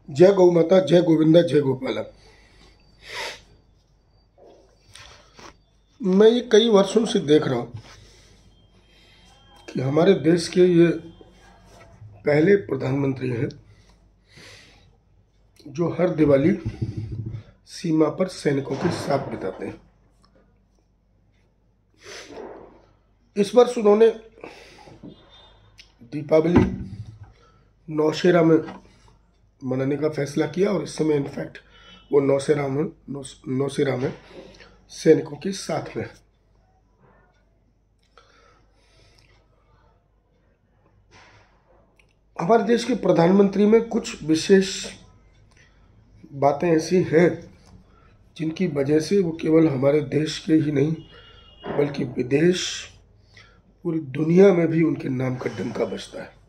जय गौ माता, जय गोविंदा, जय गोपाला। मैं ये कई वर्षों से देख रहा हूँ कि हमारे देश के ये पहले प्रधानमंत्री हैं जो हर दिवाली सीमा पर सैनिकों के साथ बिताते हैं। इस वर्ष उन्होंने दीपावली नौशेरा में मनाने का फैसला किया और इस समय इनफैक्ट वो नौशेरा में सैनिकों के साथ में। हमारे देश के प्रधानमंत्री में कुछ विशेष बातें ऐसी हैं जिनकी वजह से वो केवल हमारे देश के ही नहीं बल्कि विदेश, पूरी दुनिया में भी उनके नाम का डंका बजता है।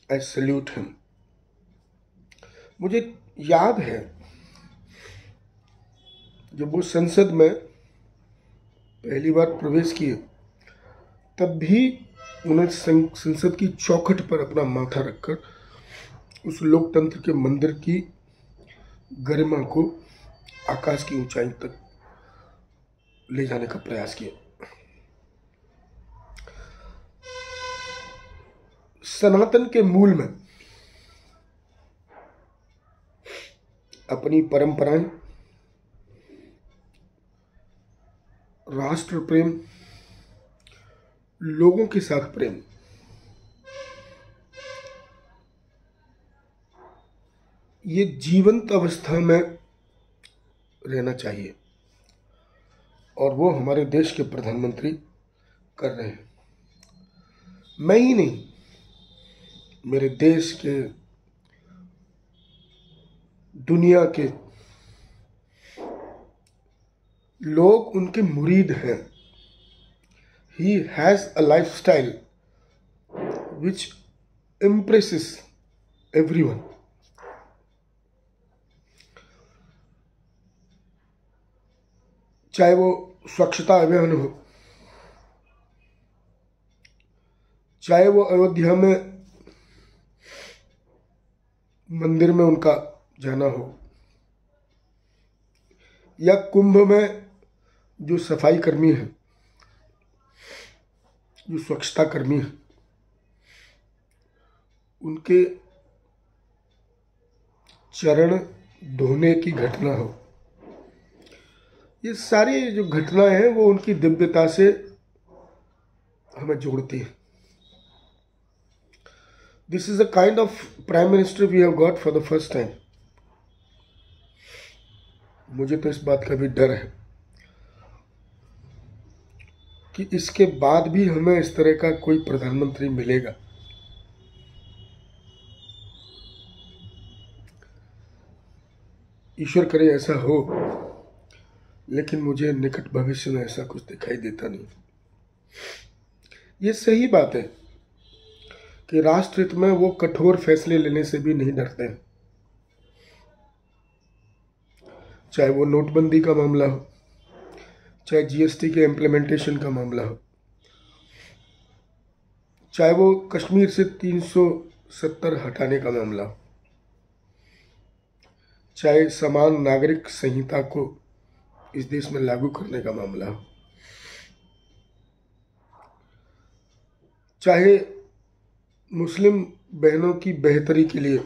I salute him. मुझे याद है जब वो संसद में पहली बार प्रवेश किए तब भी उन्होंने संसद की चौखट पर अपना माथा रखकर उस लोकतंत्र के मंदिर की गरिमा को आकाश की ऊंचाई तक ले जाने का प्रयास किया। सनातन के मूल में अपनी परंपराएं, राष्ट्र प्रेम, लोगों के साथ प्रेम, ये जीवंत अवस्था में रहना चाहिए और वो हमारे देश के प्रधानमंत्री कर रहे हैं। मैं ही नहीं, मेरे देश के, दुनिया के लोग उनके मुरीद हैं। He has a lifestyle which impresses everyone. चाहे वो स्वच्छता अभियान हो, चाहे वो अयोध्या में मंदिर में उनका जाना हो, या कुंभ में जो सफाई कर्मी हैं, जो स्वच्छता कर्मी हैं, उनके चरण धोने की घटना हो, ये सारी जो घटनाएं हैं वो उनकी दिव्यता से हमें जोड़ती हैं। This is the kind of Prime Minister we have got for the first time. मुझे तो इस बात का भी डर है कि इसके बाद भी हमें इस तरह का कोई प्रधानमंत्री मिलेगा। ईश्वर करे ऐसा हो, लेकिन मुझे निकट भविष्य में ऐसा कुछ दिखाई देता नहीं। ये सही बात है कि राष्ट्र हित में वो कठोर फैसले लेने से भी नहीं डरते हैं, चाहे वो नोटबंदी का मामला हो, चाहे जीएसटी के इम्प्लीमेंटेशन का मामला हो, चाहे वो कश्मीर से 370 हटाने का मामला हो, चाहे समान नागरिक संहिता को इस देश में लागू करने का मामला हो, चाहे मुस्लिम बहनों की बेहतरी के लिए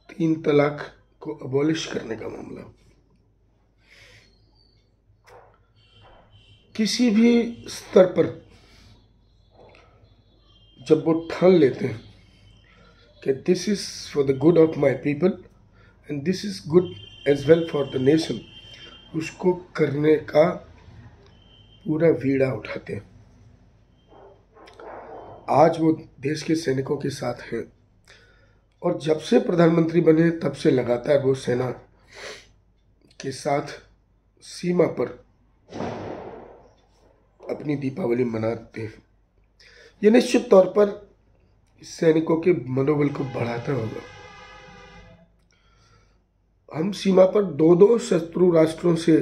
3 तलाक को अबॉलिश करने का मामला हो, किसी भी स्तर पर जब वो ठान लेते हैं कि this is for the good of my people and this is good as well for the nation, उसको करने का पूरा बीड़ा उठाते हैं। आज वो देश के सैनिकों के साथ हैं और जब से प्रधानमंत्री बने तब से लगातार वो सेना के साथ सीमा पर अपनी दीपावली मनाते हैं। ये निश्चित तौर पर सैनिकों के मनोबल को बढ़ाता होगा। हम सीमा पर दो शत्रु राष्ट्रों से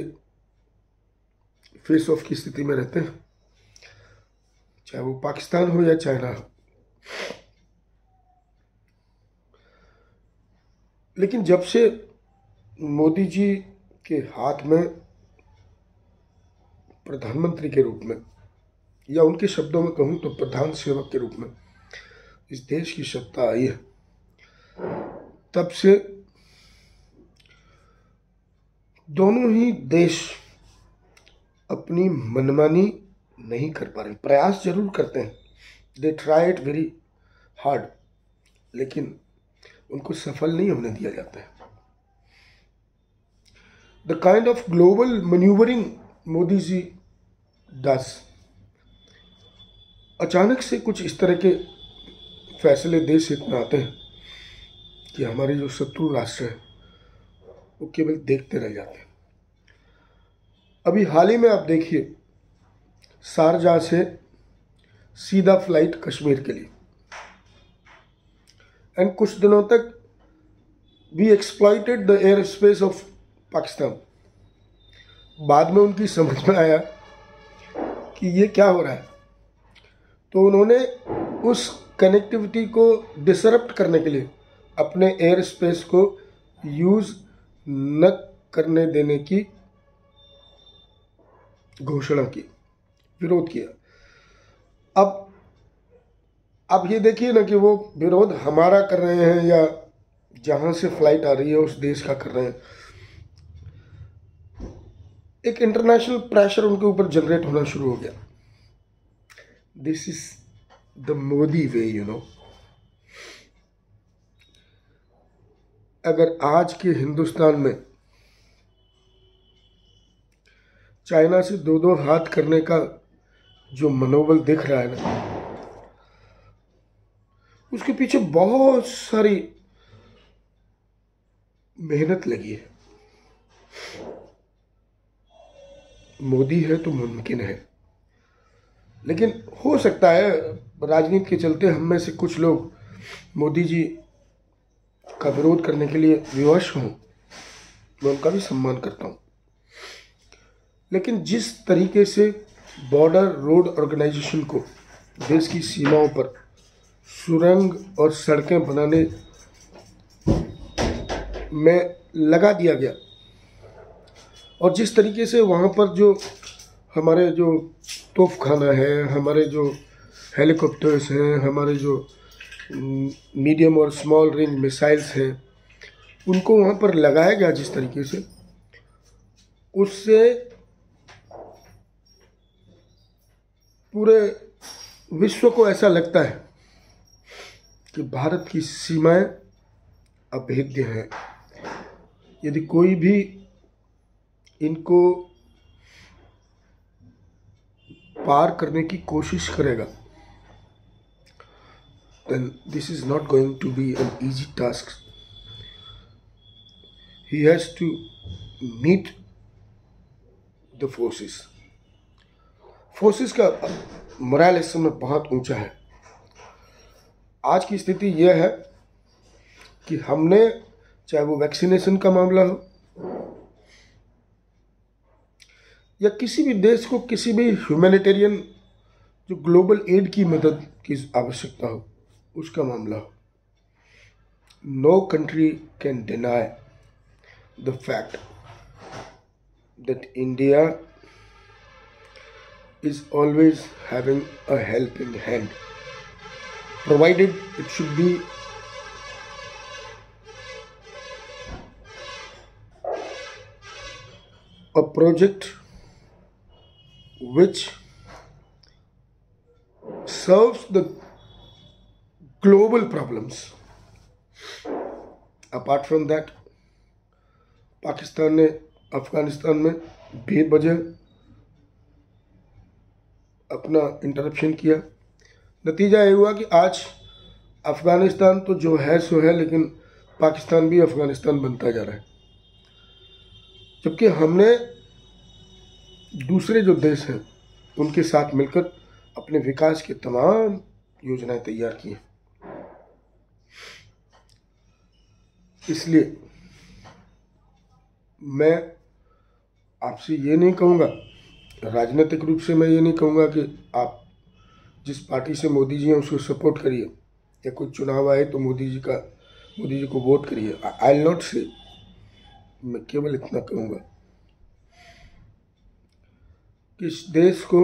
फेस ऑफ की स्थिति में रहते हैं, चाहे वो पाकिस्तान हो या चाइना हो। लेकिन जब से मोदी जी के हाथ में प्रधानमंत्री के रूप में, या उनके शब्दों में कहूँ तो प्रधान सेवक के रूप में इस देश की सत्ता आई है, तब से दोनों ही देश अपनी मनमानी नहीं कर पा रहे। प्रयास जरूर करते हैं, they try it very hard, लेकिन उनको सफल नहीं होने दिया जाता है। The kind of global manoeuvring Modi ji does, अचानक से कुछ इस तरह के फैसले देश हित में आते हैं कि हमारे जो शत्रु राष्ट्र है वो केवल देखते रह जाते हैं। अभी हाल ही में आप देखिए, शारजाह से सीधा फ्लाइट कश्मीर के लिए, एंड कुछ दिनों तक we exploited the air space of Pakistan. बाद में उनकी समझ में आया कि ये क्या हो रहा है, तो उन्होंने उस कनेक्टिविटी को डिसरप्ट करने के लिए अपने एयर स्पेस को यूज़ न करने देने की घोषणा की, विरोध किया। अब ये देखिए ना कि वो विरोध हमारा कर रहे हैं या जहाँ से फ्लाइट आ रही है उस देश का कर रहे हैं। एक इंटरनेशनल प्रेशर उनके ऊपर जनरेट होना शुरू हो गया। This is the Modi way, you know. अगर आज के हिंदुस्तान में चाइना से दो दो हाथ करने का जो मनोबल दिख रहा है ना, उसके पीछे बहुत सारी मेहनत लगी है। मोदी है तो मुमकिन है, लेकिन हो सकता है राजनीति के चलते हम में से कुछ लोग मोदी जी का विरोध करने के लिए विवश हों। मैं उनका भी सम्मान करता हूँ, लेकिन जिस तरीके से बॉर्डर रोड ऑर्गेनाइजेशन को देश की सीमाओं पर सुरंग और सड़कें बनाने में लगा दिया गया, और जिस तरीके से वहाँ पर जो हमारे जो तोपखाना है, हमारे जो हेलीकॉप्टर्स हैं, हमारे जो मीडियम और स्मॉल रेंज मिसाइल्स हैं, उनको वहाँ पर लगाया गया जिस तरीके से, उससे पूरे विश्व को ऐसा लगता है कि भारत की सीमाएं अभेद्य हैं। यदि कोई भी इनको पार करने की कोशिश करेगा, then this is not going to be an easy task. He has to meet the forces. Forces का मोरल इस समय बहुत ऊंचा है। आज की स्थिति यह है कि हमने, चाहे वो वैक्सीनेशन का मामला हो या किसी भी देश को किसी भी ह्यूमैनिटेरियन जो ग्लोबल एड की मदद की आवश्यकता हो, उसका मामला हो, no country can deny the fact that India is always having a helping hand, provided it should be a project which serves the global problems. Apart from that, Pakistan ने अफगानिस्तान में बेवजह अपना इंटरप्शन किया। नतीजा ये हुआ कि आज अफगानिस्तान तो जो है सो है, लेकिन पाकिस्तान भी अफगानिस्तान बनता जा रहा है। जबकि हमने दूसरे जो देश हैं उनके साथ मिलकर अपने विकास की तमाम योजनाएं तैयार की हैं। इसलिए मैं आपसे ये नहीं कहूँगा, राजनीतिक रूप से मैं ये नहीं कहूँगा कि आप जिस पार्टी से मोदी जी हैं उसको सपोर्ट करिए, या कोई चुनाव आए तो मोदी जी का मोदी जी को वोट करिए। आई विल नॉट से, मैं केवल इतना कहूँगा कि इस देश को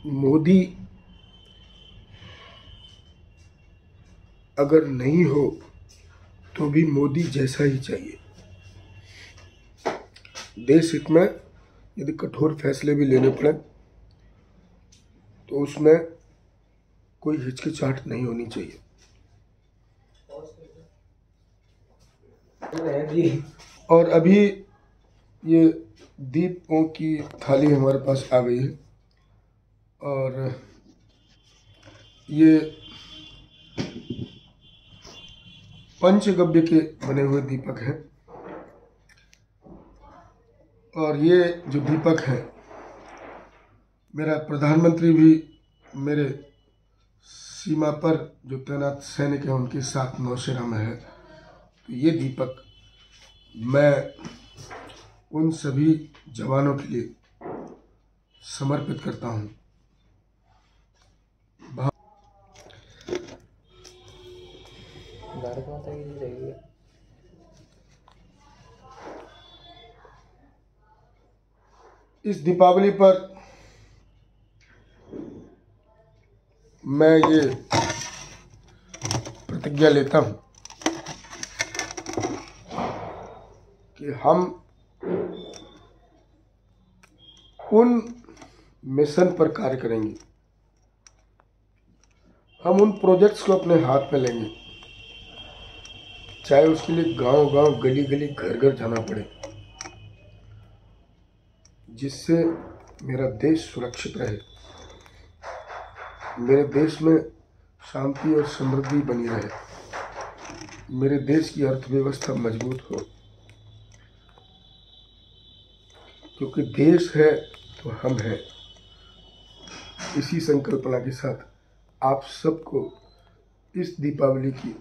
मोदी अगर नहीं हो तो भी मोदी जैसा ही चाहिए। देश हित में यदि कठोर फैसले भी लेने पड़े तो उसमें कोई हिचकिचाहट नहीं होनी चाहिए। और अभी ये दीपों की थाली हमारे पास आ गई है और ये पंचगव्य के बने हुए दीपक हैं और ये जो दीपक है मेरा प्रधानमंत्री भी मेरे सीमा पर जो तैनात सैनिक हैं उनके साथ नौसेना में है। तो ये दीपक मैं उन सभी जवानों के लिए समर्पित करता हूँ। भारत माता की जय। इस दीपावली पर मैं ये प्रतिज्ञा लेता हूँ कि हम उन मिशन पर कार्य करेंगे, हम उन प्रोजेक्ट्स को अपने हाथ में लेंगे, चाहे उसके लिए गांव गांव गली गली घर घर जाना पड़े, जिससे मेरा देश सुरक्षित रहे, मेरे देश में शांति और समृद्धि बनी रहे, मेरे देश की अर्थव्यवस्था मजबूत हो। क्योंकि देश है तो हम हैं। इसी संकल्पना के साथ आप सबको इस दीपावली की,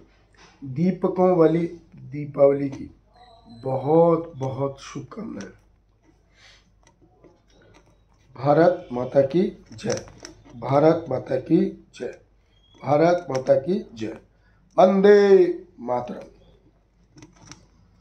दीपकों वाली दीपावली की बहुत बहुत शुभकामनाएं। भारत माता की जय। भारत माता की जय। भारत माता की जय। वंदे मातरम।